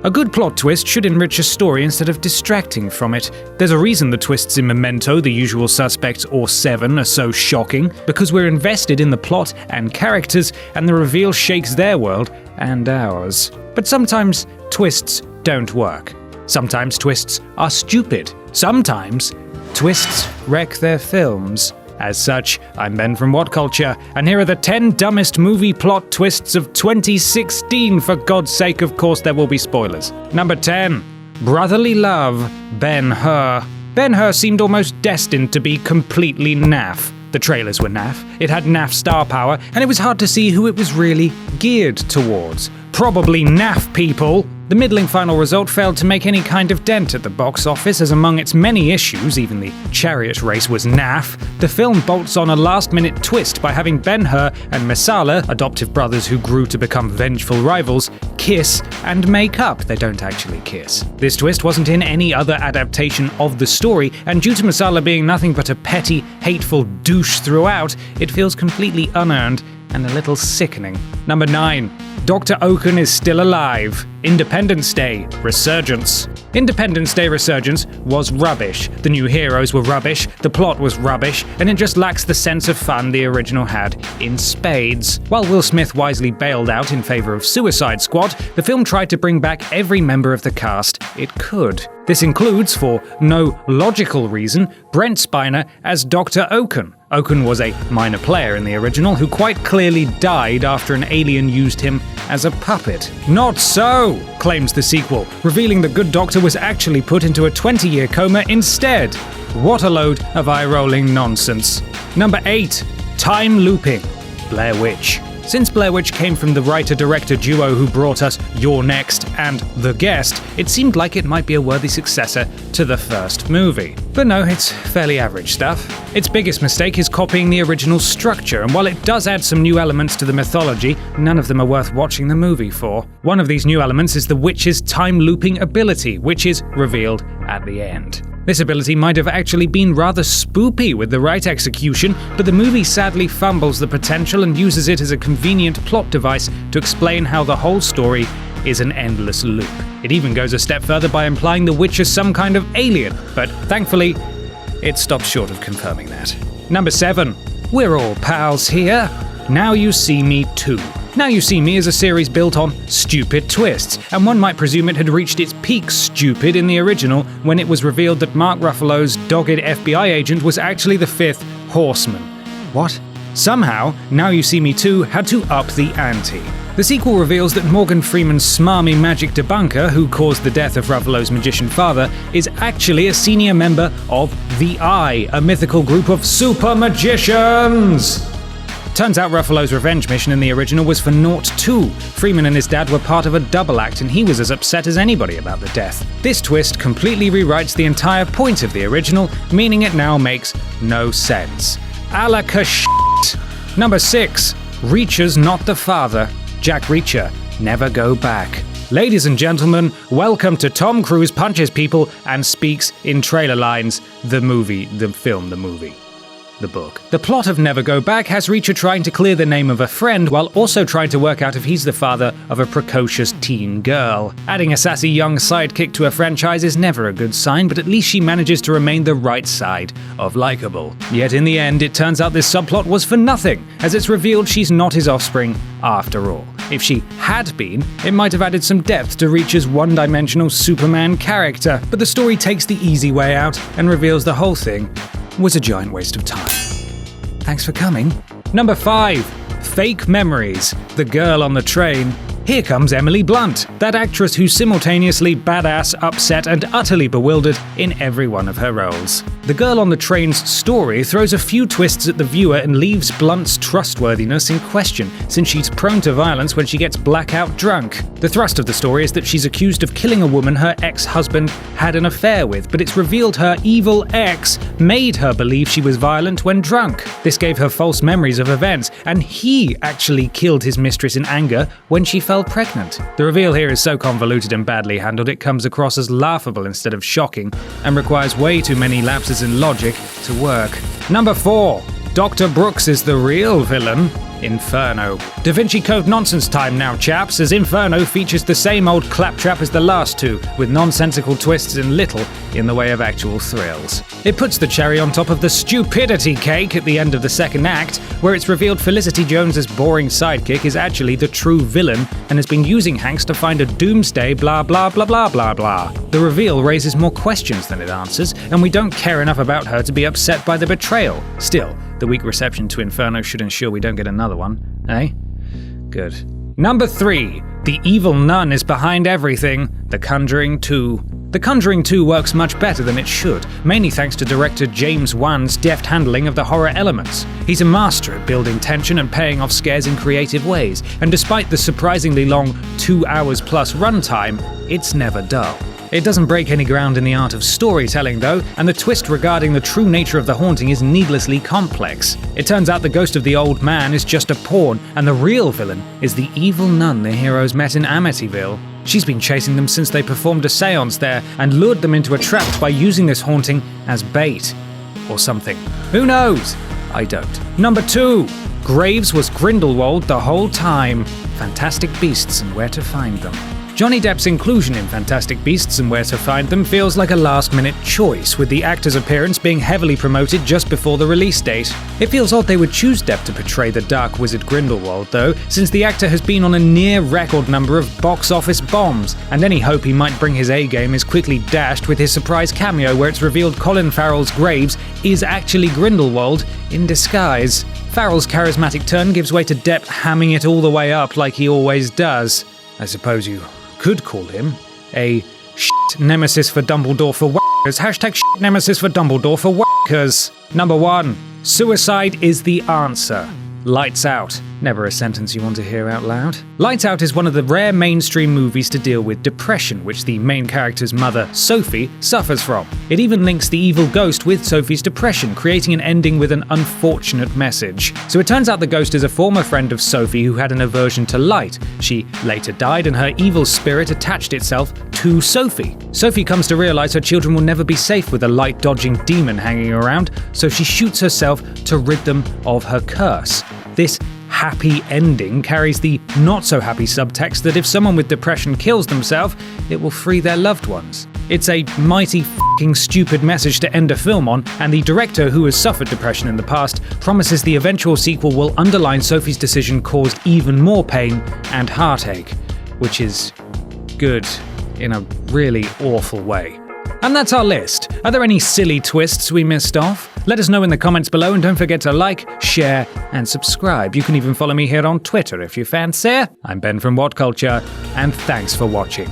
A good plot twist should enrich a story instead of distracting from it. There's a reason the twists in Memento, The Usual Suspects, or Seven are so shocking, because we're invested in the plot and characters, and the reveal shakes their world and ours. But sometimes twists don't work. Sometimes twists are stupid. Sometimes twists wreck their films. As such, I'm Ben from Whatculture, and here are the 10 dumbest movie plot twists of 2016. For God's sake, of course there will be spoilers. Number 10. Brotherly Love, Ben-HUR. Ben-HUR seemed almost destined to be completely naff. The trailers were naff, it had naff star power, and it was hard to see who it was really geared towards. Probably naff people. The middling final result failed to make any kind of dent at the box office, as among its many issues, even the chariot race was naff. The film bolts on a last-minute twist by having Ben-HUR and Messala, adoptive brothers who grew to become vengeful rivals, kiss and make up. They don't actually kiss. This twist wasn't in any other adaptation of the story, and due to Messala being nothing but a petty, hateful douche throughout, it feels completely unearned and a little sickening. Number 9. Dr. OKUN is still alive. Independence Day, Resurgence. Independence Day Resurgence was rubbish. The new heroes were rubbish, the plot was rubbish, and it just lacks the sense of fun the original had in spades. While Will Smith wisely bailed out in favor of Suicide Squad, the film tried to bring back every member of the cast it could. This includes, for no logical reason, Brent Spiner as Dr. OKUN. OKUN was a minor player in the original who quite clearly died after an alien used him as a puppet. Not so, claims the sequel, revealing the good doctor was actually put into a 20-year coma instead. What a load of eye-rolling nonsense. Number 8. Time Looping, Blair Witch. Since Blair Witch came from the writer-director duo who brought us You're Next and The Guest, it seemed like it might be a worthy successor to the first movie. But no, it's fairly average stuff. Its biggest mistake is copying the original structure, and while it does add some new elements to the mythology, none of them are worth watching the movie for. One of these new elements is the witch's time-looping ability, which is revealed at the end. This ability might have actually been rather spoopy with the right execution, but the movie sadly fumbles the potential and uses it as a convenient plot device to explain how the whole story is an endless loop. It even goes a step further by implying the witch is some kind of alien, but thankfully, it stops short of confirming that. Number 7. We're all pals here. Now You See Me 2. Now You See Me is a series built on stupid twists, and one might presume it had reached its peak stupid in the original when it was revealed that Mark Ruffalo's dogged FBI agent was actually the fifth horseman. What? Somehow, Now You See Me 2 had to up the ante. The sequel reveals that Morgan Freeman's smarmy magic debunker, who caused the death of Ruffalo's magician father, is actually a senior member of the Eye, a mythical group of super magicians! Turns out Ruffalo's revenge mission in the original was for naught too. Freeman and his dad were part of a double act, and he was as upset as anybody about the death. This twist completely rewrites the entire point of the original, meaning it now makes no sense. Alaka-shit! Number 6. Reacher's not the father. Jack Reacher, never go back. Ladies and gentlemen, welcome to Tom Cruise punches people and speaks in trailer lines. The movie, the film, the movie. The book. The plot of Never Go Back has Reacher trying to clear the name of a friend while also trying to work out if he's the father of a precocious teen girl. Adding a sassy young sidekick to a franchise is never a good sign, but at least she manages to remain the right side of likable. Yet in the end, it turns out this subplot was for nothing, as it's revealed she's not his offspring after all. If she had been, it might have added some depth to Reacher's one-dimensional Superman character, but the story takes the easy way out and reveals the whole thing was a giant waste of time. Thanks for coming. Number 5. Fake Memories, The Girl on the Train. Here comes Emily Blunt, that actress who's simultaneously badass, upset, and utterly bewildered in every one of her roles. The Girl on the Train's story throws a few twists at the viewer and leaves Blunt's trustworthiness in question, since she's prone to violence when she gets blackout drunk. The thrust of the story is that she's accused of killing a woman her ex-husband had an affair with, but it's revealed her evil ex made her believe she was violent when drunk. This gave her false memories of events, and he actually killed his mistress in anger when she fell pregnant. The reveal here is so convoluted and badly handled it comes across as laughable instead of shocking, and requires way too many lapses in logic to work. Number 4. Dr. Brooks is the real villain. Inferno. Da Vinci Code nonsense time now, chaps, as Inferno features the same old claptrap as the last two, with nonsensical twists and little in the way of actual thrills. It puts the cherry on top of the stupidity cake at the end of the second act, where it's revealed Felicity Jones's boring sidekick is actually the true villain and has been using Hanks to find a doomsday blah blah blah blah blah blah. The reveal raises more questions than it answers, and we don't care enough about her to be upset by the betrayal. Still, the weak reception to Inferno should ensure we don't get another one, eh? Good. Number 3. The evil nun is behind everything. The Conjuring 2. The Conjuring 2 works much better than it should, mainly thanks to director James Wan's deft handling of the horror elements. He's a master at building tension and paying off scares in creative ways, and despite the surprisingly long 2 hours plus runtime, it's never dull. It doesn't break any ground in the art of storytelling, though, and the twist regarding the true nature of the haunting is needlessly complex. It turns out the ghost of the old man is just a pawn, and the real villain is the evil nun the heroes met in Amityville. She's been chasing them since they performed a seance there, and lured them into a trap by using this haunting as bait. Or something. Who knows? I don't. Number 2. Graves was Grindelwald the whole time. Fantastic Beasts and Where to Find Them. Johnny Depp's inclusion in Fantastic Beasts and Where to Find Them feels like a last-minute choice, with the actor's appearance being heavily promoted just before the release date. It feels odd they would choose Depp to portray the dark wizard Grindelwald, though, since the actor has been on a near-record number of box office bombs, and any hope he might bring his A-game is quickly dashed with his surprise cameo where it's revealed Colin Farrell's Graves is actually Grindelwald in disguise. Farrell's charismatic turn gives way to Depp hamming it all the way up like he always does. I suppose you could call him a shit nemesis for Dumbledore for whackers. Hashtag shit nemesis for Dumbledore for whackers. Number 1. Suicide is the answer. Lights Out. Never a sentence you want to hear out loud. Lights Out is one of the rare mainstream movies to deal with depression, which the main character's mother, Sophie, suffers from. It even links the evil ghost with Sophie's depression, creating an ending with an unfortunate message. So it turns out the ghost is a former friend of Sophie who had an aversion to light. She later died and her evil spirit attached itself to Sophie. Sophie comes to realize her children will never be safe with a light-dodging demon hanging around, so she shoots herself to rid them of her curse. This happy ending carries the not-so-happy subtext that if someone with depression kills themselves, it will free their loved ones. It's a mighty f***ing stupid message to end a film on, and the director, who has suffered depression in the past, promises the eventual sequel will underline Sophie's decision caused even more pain and heartache, which is good in a really awful way. And that's our list. Are there any silly twists we missed off? Let us know in the comments below, and don't forget to like, share, and subscribe. You can even follow me here on Twitter if you fancy. I'm Ben from Whatculture, and thanks for watching.